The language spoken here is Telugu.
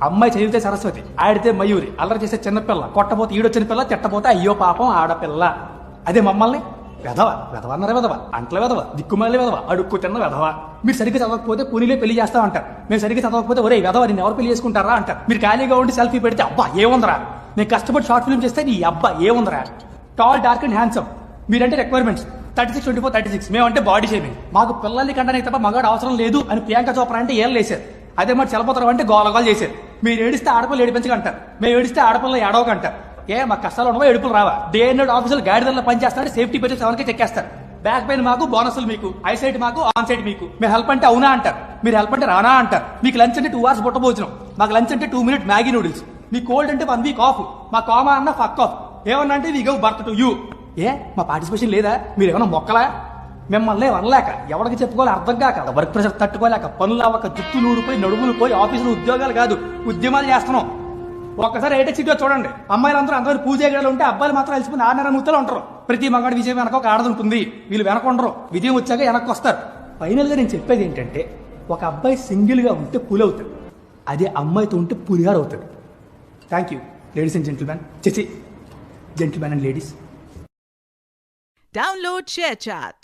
అమ్మాయి చదివితే సరస్వతి, ఆడితే మయూరి, అల్లరి చేసే చిన్నపిల్ల, కొట్టపోతే ఈడొచ్చిన పిల్ల, తిట్టపోతే అయ్యో పాపం ఆడపిల్ల. అదే మమ్మల్ని వెధవ వెధవ అన్నారా, వెధవ అంట్ల వెధవ, దిక్కుమాలి వెధవ, అడుక్కు తిన్న వెధవ. మీరు సరిగ్గా చదవకపోతే పునిలే పెళ్లి చేస్తా అంటారు. మేము సరిగ్గా చదవకపోతే ఒరే వెధవ నిన్ను ఎవరు పెళ్లి చేసుకుంటారా అంటారు. మీరు ఖాళీగా ఉండి సెల్ఫీ పెడితే అబ్బా ఏముందరా, నేను కష్టపడి షార్ట్ ఫిల్మ్ చేస్తే నీ అబ్బా ఏముందరా. టాల్, డార్క్ అండ్ హ్యాండ్సమ్ మీరంటే రిక్వైర్మెంట్స్ 36, 24, 36. మేమంటే బాడీ షేమింగ్. మాకు పిల్లల్ని కంటానికి తప్ప మగాడు అవసరం లేదు అని ప్రియాంక చోప్రా అంటే ఏళ్ళు వేసారు. అదే మరి చలపోతారు అంటే గోలగోలు చేశారు. మీరు ఏడిస్తే ఆడపిల్ల ఏడిపించకంటారు, మేము ఏడిస్తే ఆడపిల్ల ఏడవకంటారు. మా కష్టాలు ఉండవో ఎడుపులు రావా? డే అండ్ ఆఫీసులు గాడిదల్లో పనిచేస్తాడు, సేఫ్టీ పర్చేస్ ఎవరికి చెక్కేస్తారు. బ్యాక్ పెయిన్ మాకు, బోనస్లు మీకు, ఐసైట్ మాకు, ఆన్ సైట్ మీకు. మేము హెల్ప్ అంటే అవునా అంటారు, మీరు హెల్ప్ అంటే రానా అంటారు. మీకు లంచ్ అంటే 2 hours బుట్టబోచనం, మాకు లంచ్ అంటే 2 minute మ్యాగీ నూడిల్స్. మీ కోల్డ్ అంటే 1 week ఆఫ్, మా కామా అన్న ఫక్ ఆఫ్. ఏమన్నా అంటే we gov birth to you. మా పార్టిసిపేషన్ లేదా? మీరు ఏమన్నా మొక్కలా? మిమ్మల్ని వనలేక, ఎవరికి చెప్పుకోవాలి అర్థం కాక, వర్క్ ప్రెషర్ తట్టుకోలేక, పనులు అవ్వక, జుట్టులు ఊడిపోయి నడుములు పోయి ఆఫీసులో ఉద్యోగాలు కాదు ఉద్యమాలు చేస్తున్నాం. ఒక్కసారి ఏటెక్ సిటీలో చూడండి, అమ్మాయిలందరూ అందరూ పూజలు ఉంటే అబ్బాయిలు మాత్రం కలిసిపోయి 6.5 మూతలు ఉంటారు. ప్రతి మగాడి విజయం వెనక ఒక ఆడది ఉంటుంది. వీళ్ళు వెనక ఉండరు, విజయం వచ్చాక వెనక్కి వస్తారు. ఫైనల్ గా నేను చెప్పేది ఏంటంటే, ఒక అబ్బాయి సింగిల్ గా ఉంటే పులి అవుతాడు, అదే అమ్మాయితో ఉంటే పులిహార్ అవుతాడు. Thank you ladies and gentlemen. Gentlemen and ladies. Download ShareChat.